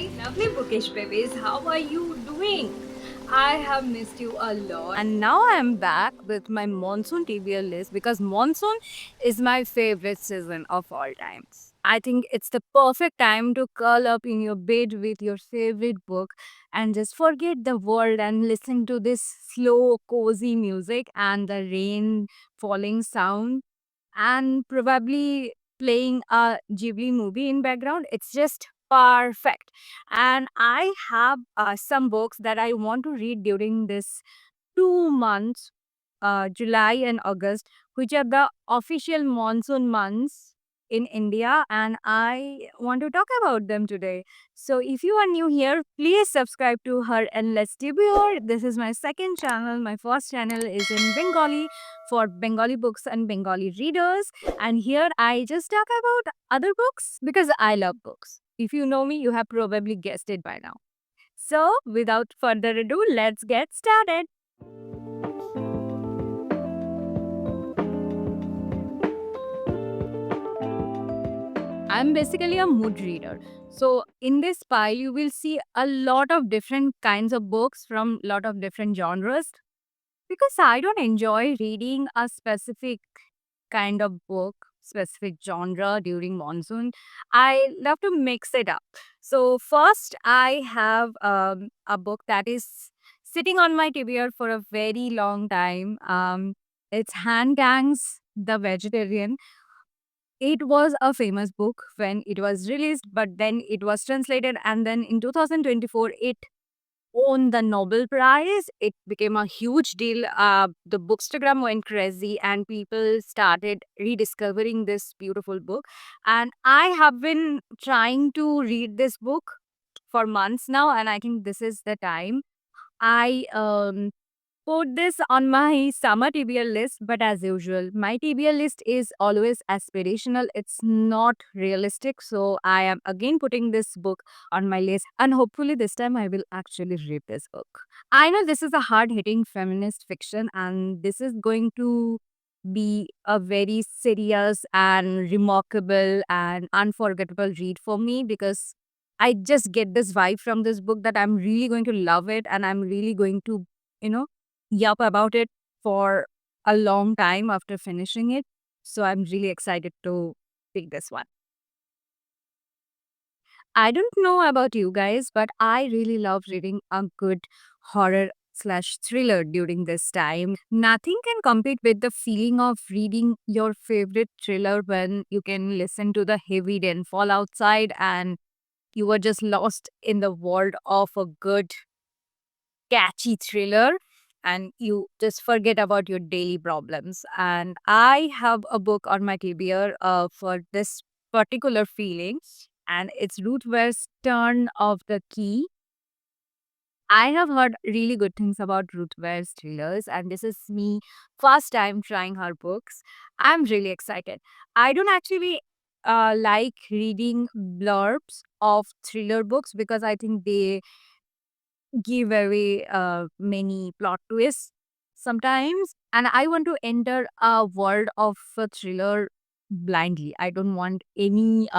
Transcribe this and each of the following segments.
my lovely bookish babies. How are you doing? I have missed you a lot. And now I'm back with my monsoon TBL list because monsoon is my favorite season of all time. I think it's the perfect time to curl up in your bed with your favorite book and just forget the world and listen to this slow, cozy music and the rain falling sound and probably playing a Ghibli movie in background. It's just perfect. And I have some books that I want to read during this 2 months, July and August, which are the official monsoon months in India, and I want to talk about them today. So, if you are new here, please subscribe to Her Endless TBR. This is my second channel. My first channel is in Bengali for Bengali books and Bengali readers, and here I just talk about other books because I love books. If you know me, you have probably guessed it by now. So, without further ado, let's get started. I'm basically a mood reader. So in this pile, you will see a lot of different kinds of books from lot of different genres because I don't enjoy reading a specific kind of book, specific genre during monsoon. I love to mix it up. So first, I have a book that is sitting on my TBR for a very long time. It's Han Kang's The Vegetarian. It was a famous book when it was released, but then it was translated, and then in 2024, it won the Nobel Prize. It became a huge deal. The bookstagram went crazy, and people started rediscovering this beautiful book. And I have been trying to read this book for months now, and I think this is the time. I put this on my summer TBL list, but as usual, my TBL list is always aspirational. It's not realistic. So I am again putting this book on my list, and hopefully, this time I will actually read this book. I know this is a hard hitting feminist fiction, and this is going to be a very serious and remarkable and unforgettable read for me because I just get this vibe from this book that I'm really going to love it and I'm really going to, you know, yap about it for a long time after finishing it. So I'm really excited to pick this one. I don't know about you guys, but I really love reading a good horror slash thriller during this time. Nothing can compete with the feeling of reading your favorite thriller when you can listen to the heavy rainfall outside and you are just lost in the world of a good catchy thriller and you just forget about your daily problems. And I have a book on my TBR for this particular feeling, and it's Ruth Ware's Turn of the Key. I have heard really good things about Ruth Ware's thrillers, and this is me first time trying her books. I'm really excited. I don't actually like reading blurbs of thriller books because I think they give away many plot twists sometimes. And I want to enter a world of a thriller blindly. I don't want any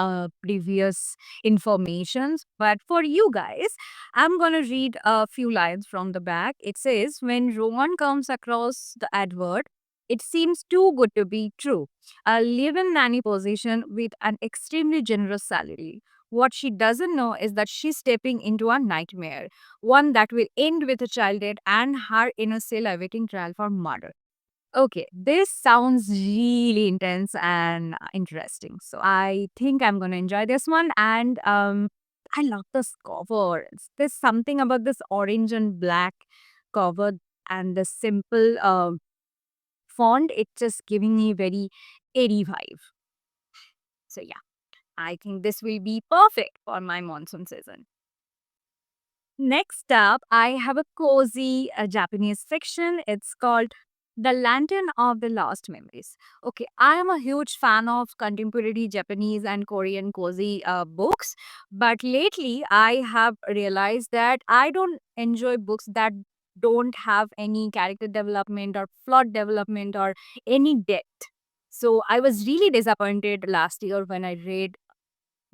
previous informations. But for you guys, I'm going to read a few lines from the back. It says, when Rowan comes across the advert, it seems too good to be true. A live-in nanny position with an extremely generous salary. What she doesn't know is that she's stepping into a nightmare, one that will end with a child dead and her in a cell awaiting trial for murder. Okay, this sounds really intense and interesting. So I think I'm going to enjoy this one. And I love this cover. There's something about this orange and black cover and the simple font. It's just giving me very airy vibe. So yeah, I think this will be perfect for my monsoon season. Next up, I have a cozy Japanese fiction. It's called The Lantern of the Lost Memories. Okay, I am a huge fan of contemporary Japanese and Korean cozy books, but lately I have realized that I don't enjoy books that don't have any character development or plot development or any depth. So I was really disappointed last year when I read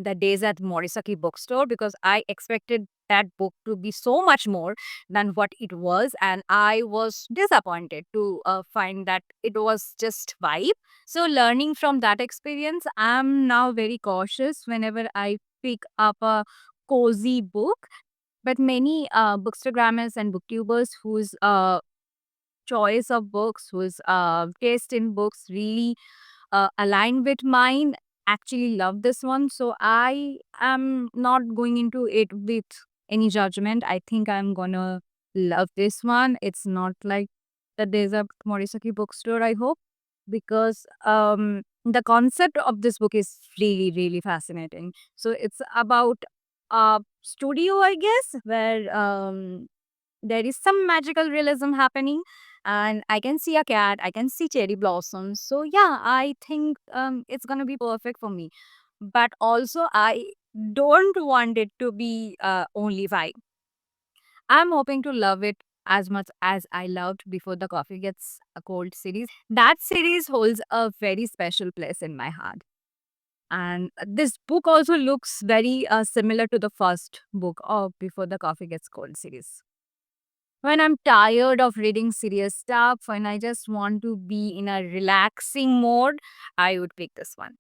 The Days at Morisaki Bookstore, because I expected that book to be so much more than what it was, and I was disappointed to find that it was just vibe. So, learning from that experience, I'm now very cautious whenever I pick up a cozy book. But many bookstagrammers and booktubers whose choice of books, whose taste in books really align with mine, actually love this one. So I am not going into it with any judgment. I think I'm gonna love this one. It's not like the Days of Morisaki Bookstore, I hope, because the concept of this book is really, really fascinating. So it's about a studio, I guess, where there is some magical realism happening, and I can see a cat, I can see cherry blossoms. So yeah, I think it's gonna be perfect for me. But also, I don't want it to be only vibe. I'm hoping to love it as much as I loved Before the Coffee Gets a Cold series. That series holds a very special place in my heart. And this book also looks very similar to the first book of Before the Coffee Gets Cold series. When I'm tired of reading serious stuff, when I just want to be in a relaxing mode, I would pick this one.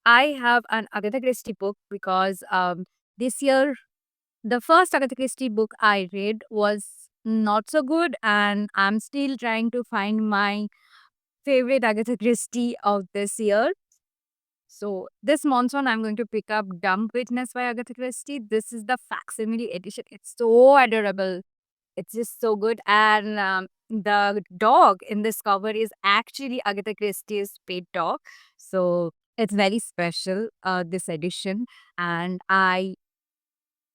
I have an Agatha Christie book because this year, the first Agatha Christie book I read was not so good, and I'm still trying to find my favorite Agatha Christie of this year. So, this monsoon, I'm going to pick up Dumb Witness by Agatha Christie. This is the facsimile edition. It's so adorable. It's just so good. And the dog in this cover is actually Agatha Christie's pet dog. So it's very special, this edition. And I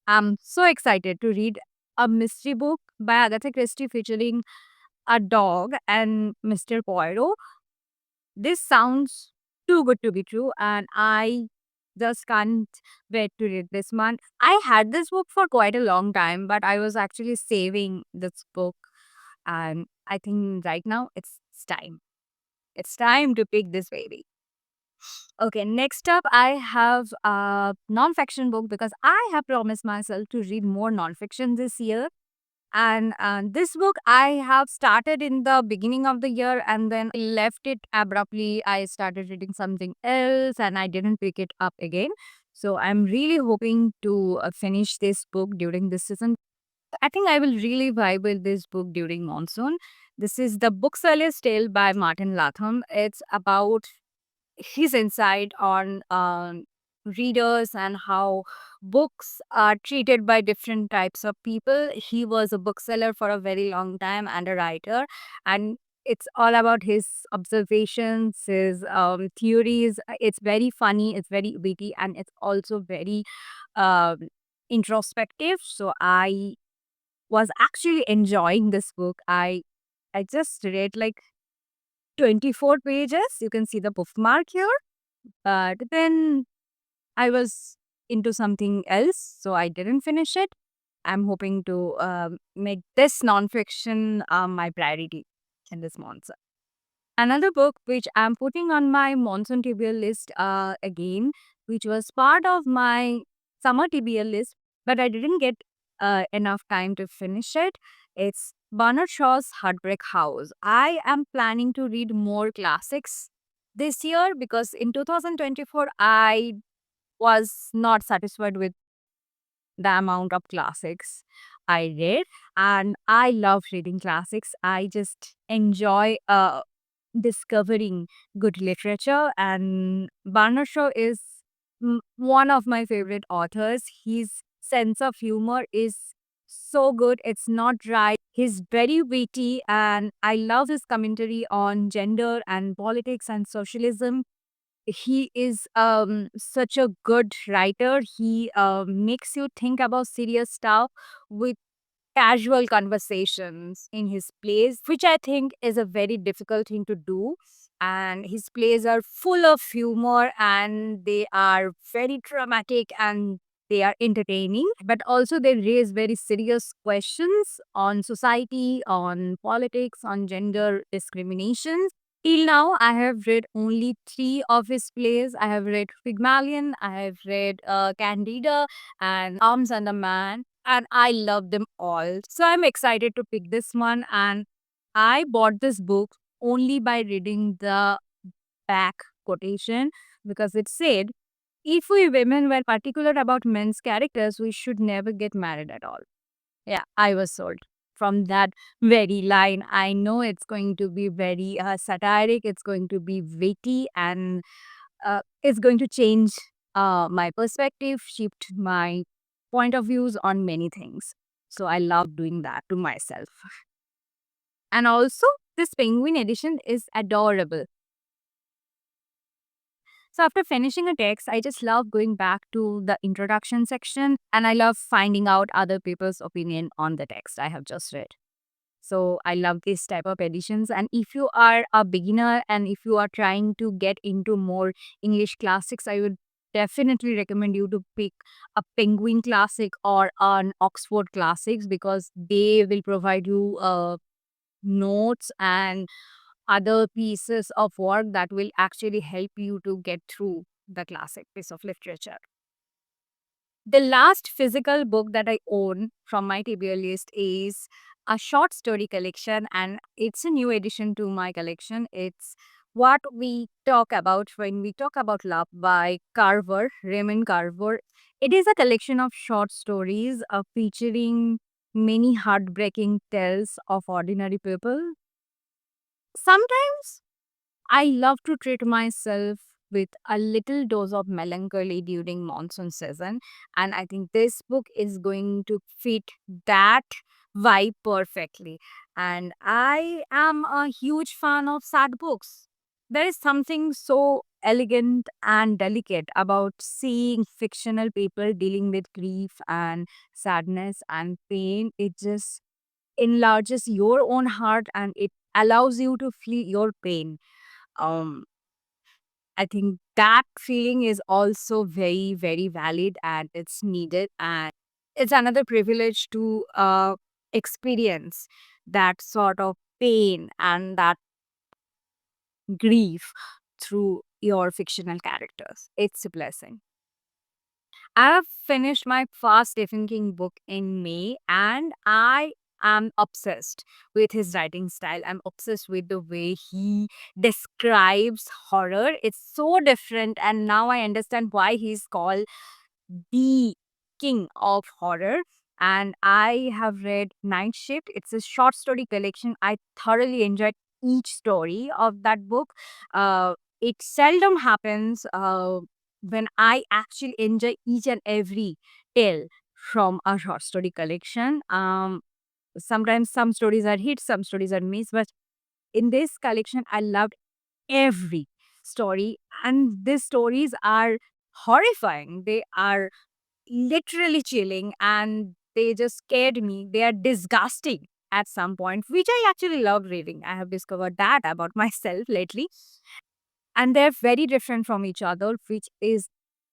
am so excited to read a mystery book by Agatha Christie featuring a dog and Mr. Poirot. This sounds too good to be true. And I just can't wait to read this one. I had this book for quite a long time, but I was actually saving this book, and I think right now it's time. It's time to pick this baby. Okay, next up, I have a non-fiction book because I have promised myself to read more non-fiction this year. And this book I have started in the beginning of the year and then left it abruptly. I started reading something else and I didn't pick it up again. So I'm really hoping to finish this book during this season. I think I will really vibe with this book during monsoon. This is The Bookseller's Tale by Martin Latham. It's about his insight on readers and how books are treated by different types of people. He was a bookseller for a very long time and a writer, and it's all about his observations, his theories. It's very funny, it's very witty, and it's also very um, introspective. So I was actually enjoying this book. I just read like 24 pages. You can see the bookmark here. But then I was into something else, so I didn't finish it. I'm hoping to make this nonfiction my priority in this month. Another book which I'm putting on my monsoon TBL list again, which was part of my summer TBL list, but I didn't get enough time to finish it. It's Bernard Shaw's Heartbreak House. I am planning to read more classics this year because in 2024 I was not satisfied with the amount of classics I read, and I love reading classics. I just enjoy discovering good literature, and Barnard Shaw is one of my favorite authors. His sense of humor is so good. It's not dry. He's very witty, and I love his commentary on gender and politics and socialism. He is such a good writer. He makes you think about serious stuff with casual conversations in his plays, which I think is a very difficult thing to do. And his plays are full of humor and they are very dramatic and they are entertaining, but also they raise very serious questions on society, on politics, on gender discrimination. Till now, I have read only three of his plays. I have read Pygmalion, I have read Candida, and Arms and the Man, and I love them all. So I'm excited to pick this one. And I bought this book only by reading the back quotation because it said, if we women were particular about men's characters, we should never get married at all. Yeah, I was sold from that very line. I know it's going to be very satiric, it's going to be witty, and it's going to change my perspective, shift my point of views on many things. So I love doing that to myself. And also, this penguin edition is adorable. So after finishing a text, I just love going back to the introduction section and I love finding out other people's opinion on the text I have just read. So I love this type of editions. And if you are a beginner and if you are trying to get into more English classics, I would definitely recommend you to pick a Penguin classic or an Oxford classics because they will provide you notes and other pieces of work that will actually help you to get through the classic piece of literature. The last physical book that I own from my TBR list is a short story collection, and it's a new addition to my collection. It's What We Talk About When We Talk About Love by Carver, Raymond Carver. It is a collection of short stories featuring many heartbreaking tales of ordinary people. Sometimes I love to treat myself with a little dose of melancholy during monsoon season, and I think this book is going to fit that vibe perfectly. And I am a huge fan of sad books. There is something so elegant and delicate about seeing fictional people dealing with grief and sadness and pain. It just enlarges your own heart and it allows you to feel your pain. um I think that feeling is also very, very valid and it's needed. And it's another privilege to experience that sort of pain and that grief through your fictional characters. It's a blessing. I have finished my first Stephen King book in May and I am obsessed with his writing style. I'm obsessed with the way he describes horror. It's so different, and now I understand why he's called the king of horror. And I have read Night Shift. It's a short story collection. I thoroughly enjoyed each story of that book. It seldom happens when I actually enjoy each and every tale from a short story collection. Sometimes some stories are hits, some stories are miss, but in this collection, I loved every story. And these stories are horrifying. They are literally chilling and they just scared me. They are disgusting at some point, which I actually love reading. I have discovered that about myself lately. And they're very different from each other, which is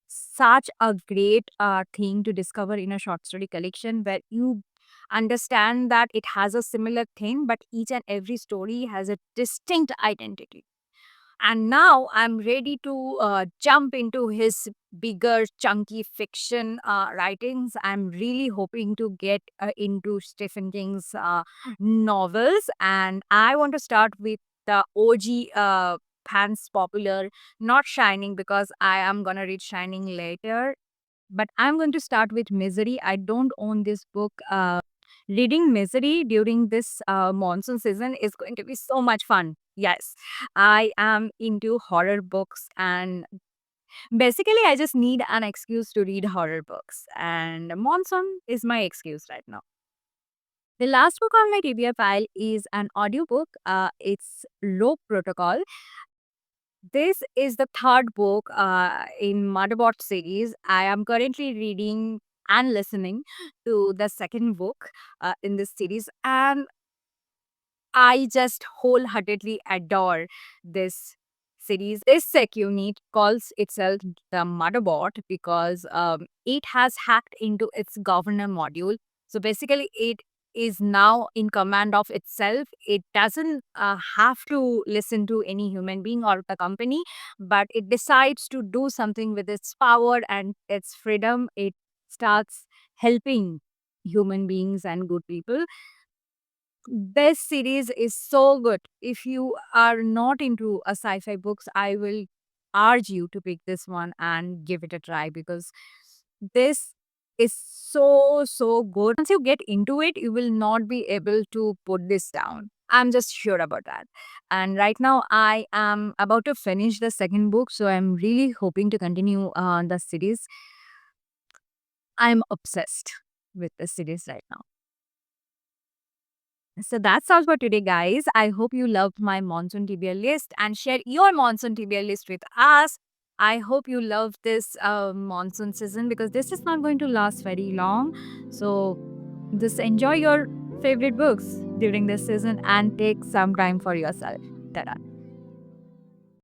such a great thing to discover in a short story collection where you understand that it has a similar thing, but each and every story has a distinct identity. And now I'm ready to jump into his bigger, chunky fiction writings. I'm really hoping to get into Stephen King's novels. And I want to start with the OG fans popular, not Shining, because I am going to read Shining later. But I'm going to start with Misery. I don't own this book. Reading Misery during this monsoon season is going to be so much fun. Yes, I am into horror books, and basically, I just need an excuse to read horror books, and monsoon is my excuse right now. The last book on my TBR file is an audiobook. It's Rope Protocol. This is the third book in Motherboard series. I am currently reading and listening to the second book in this series, and I just wholeheartedly adore this series. This sec unit calls itself the Motherboard because it has hacked into its governor module. So basically, it is now in command of itself. It doesn't have to listen to any human being or a company, but it decides to do something with its power and its freedom. It starts helping human beings and good people. This series is so good. If you are not into a sci-fi books, I will urge you to pick this one and give it a try, because this is so good. Once you get into it, you will not be able to put this down. I'm just sure about that. And right now, I am about to finish the second book, so I'm really hoping to continue the series. I'm obsessed with the series right now. So that's all for today, guys. I hope you loved my monsoon TBR list and share your monsoon TBR list with us. I hope you love this monsoon season, because this is not going to last very long. So just enjoy your favorite books during this season and take some time for yourself. Ta-da.